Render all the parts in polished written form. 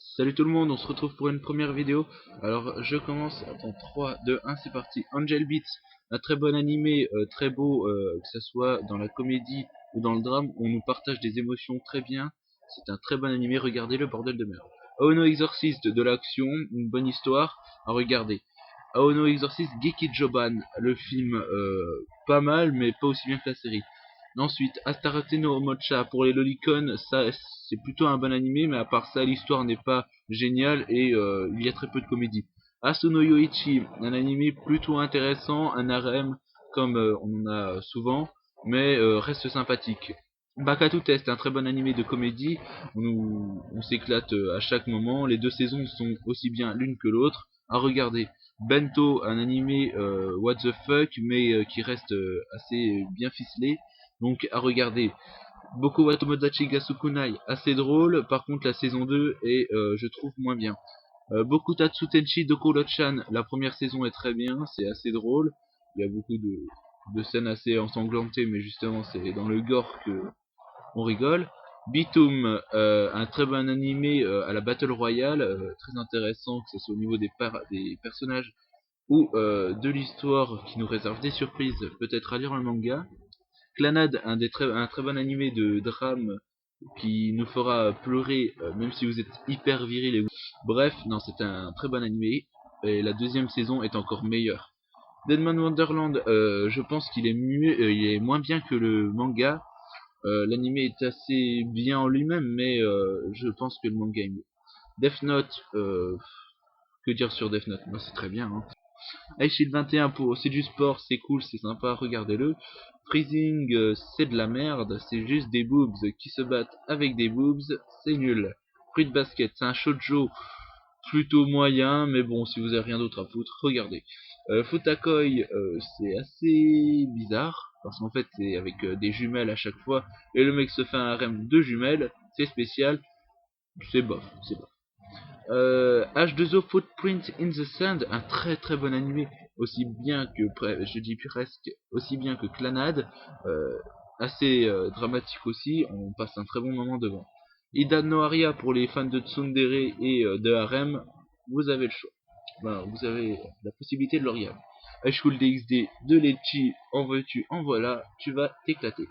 Salut tout le monde, on se retrouve pour une première vidéo. Alors je commence, attends, 3, 2, 1, c'est parti. Angel Beats, un très bon animé, très beau, que ce soit dans la comédie ou dans le drame, on nous partage des émotions très bien. C'est un très bon animé, regardez le bordel de merde. Aono Exorcist, de l'action, une bonne histoire à regarder. Aono Exorcist Geki Joban, le film pas mal mais pas aussi bien que la série. Ensuite, Astarte no Omocha pour les lolicon, ça c'est plutôt un bon animé, mais à part ça, l'histoire n'est pas géniale et il y a très peu de comédie. Asuno Yoichi, un animé plutôt intéressant, un harem comme on en a souvent, mais reste sympathique. Bakatu Test, un très bon animé de comédie, on s'éclate à chaque moment, les deux saisons sont aussi bien l'une que l'autre, à regarder. Bento, un animé what the fuck, mais qui reste assez bien ficelé, donc à regarder. Boku wa Tomodachi ga Sukunai, assez drôle, par contre la saison 2 est, je trouve, moins bien. Boku Tatsu Tenshi Dokuro-chan, la première saison est très bien, c'est assez drôle, il y a beaucoup de scènes assez ensanglantées, mais justement c'est dans le gore que on rigole. Bitum, un très bon animé à la Battle Royale, très intéressant, que ce soit au niveau des personnages ou de l'histoire qui nous réserve des surprises, peut-être à lire le manga. Clannad, un très bon animé de drame qui nous fera pleurer, même si vous êtes hyper viril. Bref, non, c'est un très bon animé, et la deuxième saison est encore meilleure. Deadman Wonderland, je pense qu'il est mieux, il est moins bien que le manga. L'animé est assez bien en lui-même, mais je pense que le manga est mieux. Death Note, que dire sur Death Note? Moi, c'est très bien, hein. Ice Shield 21 c'est du sport, c'est cool, c'est sympa, regardez-le. Freezing, c'est de la merde, c'est juste des boobs qui se battent avec des boobs, c'est nul. Fruit Basket, c'est un shoujo plutôt moyen, mais bon, si vous avez rien d'autre à foutre, regardez. Futakoi, c'est assez bizarre, parce qu'en fait, c'est avec des jumelles à chaque fois, et le mec se fait un harem de jumelles, c'est spécial, c'est bof, c'est bof. H2O Footprint in the Sand, un très très bon animé, aussi bien que, je dis presque, aussi bien que Clannad, assez dramatique aussi, on passe un très bon moment devant. Ida no Aria pour les fans de tsundere et de harem, vous avez le choix. Voilà, vous avez la possibilité de le regarder. High School DxD de Lechi, en veux-tu, en voilà, tu vas t'éclater.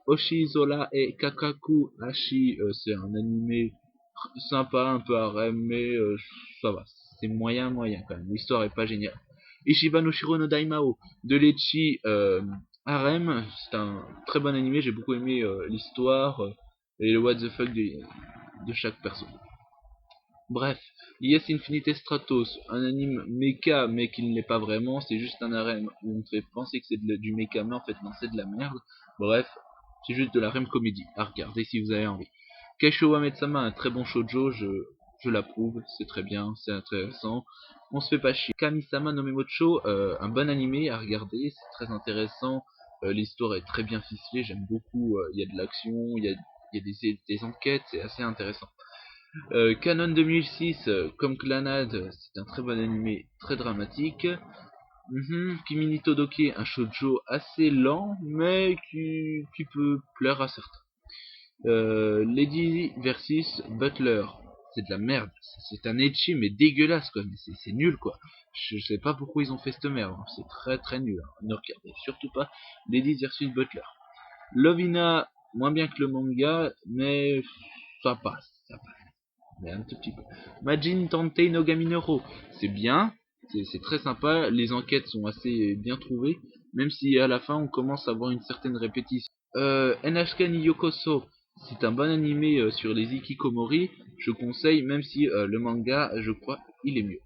Oshizola et Kakaku Hashi, c'est un animé sympa, un peu harem, mais ça va, c'est moyen moyen quand même, l'histoire est pas géniale. Ishiba no Shiro no Daimao de Lechi, harem, c'est un très bon animé, j'ai beaucoup aimé l'histoire et le what the fuck de chaque perso. Bref, Yes Infinite Stratos, un anime mecha mais qui ne l'est pas vraiment, c'est juste un harem où on te fait penser que c'est du mecha mais en fait non, c'est de la merde. Bref, c'est juste de la harem comédie à regarder si vous avez envie. Keisho wa Metsama, un très bon shoujo, je l'approuve, c'est très bien, c'est intéressant, on se fait pas chier. Kami-sama no Memocho, un bon animé à regarder, c'est très intéressant, l'histoire est très bien ficelée, j'aime beaucoup, il y a de l'action, il y a des enquêtes, c'est assez intéressant. Canon 2006, comme Clannad, c'est un très bon animé, très dramatique. Kimi ni Todoke, un shoujo assez lent, mais qui peut plaire à certains. Lady versus Butler, c'est de la merde. C'est un ecchi, mais dégueulasse, quoi. Mais c'est nul, quoi. Je sais pas pourquoi ils ont fait cette merde. C'est très très nul. Hein. Ne regardez surtout pas Lady versus Butler. Lovina, moins bien que le manga, mais ça passe. Ça passe. Mais un tout petit peu. Majin Tantei no Gaminero, c'est bien, c'est très sympa, les enquêtes sont assez bien trouvées, même si à la fin on commence à avoir une certaine répétition. NHK ni Yokoso, c'est un bon animé sur les Ikikomori, je conseille, même si le manga, je crois, il est mieux.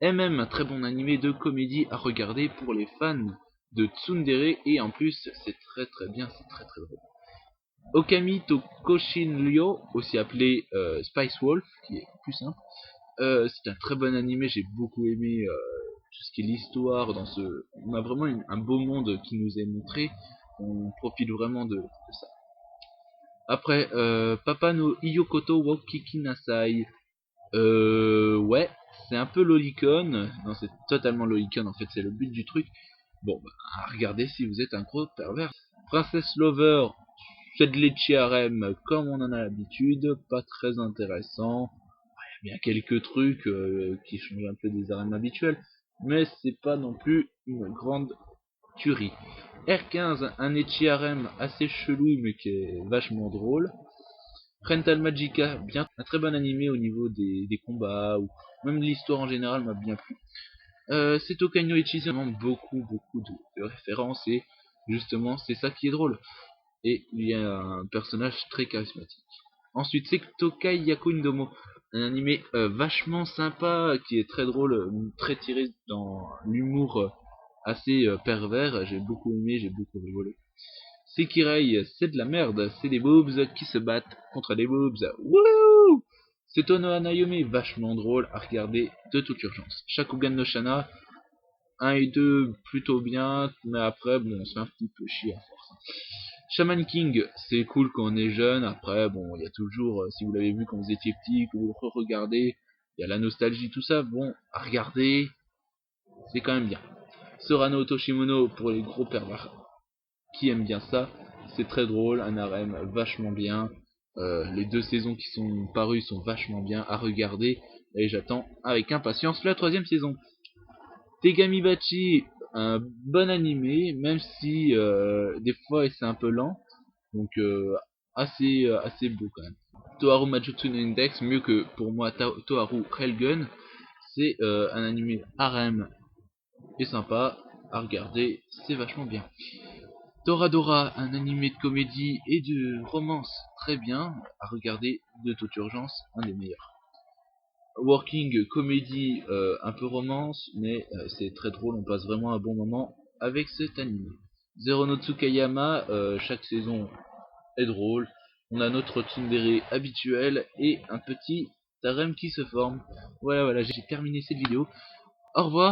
MM, un très bon animé de comédie à regarder pour les fans de tsundere, et en plus c'est très très bien, c'est très très drôle. Okami to Koshin Ryo, aussi appelé Spice Wolf, qui est plus simple. C'est un très bon animé, j'ai beaucoup aimé tout ce qui est l'histoire dans ce. On a vraiment un beau monde qui nous est montré. On profite vraiment de ça. Après, Papa no Iyokoto wo Kikinasai. Ouais, c'est un peu lolicon. Non, c'est totalement lolicon en fait, c'est le but du truc. Bon, bah, regardez si vous êtes un gros pervers. Princess Lover, C'est de l'ecchi harem comme on en a l'habitude, pas très intéressant. Il y a quelques trucs qui changent un peu des harems habituels, mais c'est pas non plus une grande tuerie. R15, un ecchi harem assez chelou mais qui est vachement drôle. Rental Magica, bien un très bon animé au niveau des combats, ou même l'histoire en général m'a bien plu. Seto Kaino Ichi, c'est vraiment beaucoup de références, et justement c'est ça qui est drôle. Et il y a un personnage très charismatique. Ensuite, c'est Tokai Yaku Indomo, un animé vachement sympa, qui est très drôle, très tiré dans l'humour assez pervers. J'ai beaucoup aimé, j'ai beaucoup rigolé. Sekirai, c'est de la merde, c'est des boobs qui se battent contre des boobs. Wouhou! C'est Tono Hanayome, vachement drôle à regarder de toute urgence. Shakugan no Shana, 1 et 2 plutôt bien, mais après, bon, on se fait un petit peu chier à force. Shaman King, c'est cool quand on est jeune, après, bon, il y a toujours, si vous l'avez vu quand vous étiez petit, que vous le regardez, il y a la nostalgie, tout ça, bon, à regarder, c'est quand même bien. Sorano Toshimono pour les gros pervers qui aiment bien ça, c'est très drôle, un harem vachement bien, les 2 saisons qui sont parues sont vachement bien à regarder, et j'attends avec impatience la 3ème saison. Tegami Bachi, un bon animé, même si des fois c'est un peu lent, donc assez beau quand même. Toharu Majutsu no Index, mieux que pour moi Toharu Railgun, c'est un animé harem et sympa à regarder, c'est vachement bien. Toradora, un animé de comédie et de romance très bien à regarder de toute urgence, un des meilleurs. Working comédie, un peu romance, mais c'est très drôle, on passe vraiment un bon moment avec cet animé. Zero no Tsukayama, chaque saison est drôle, on a notre tsundere habituel et un petit harem qui se forme. Voilà, j'ai terminé cette vidéo. Au revoir.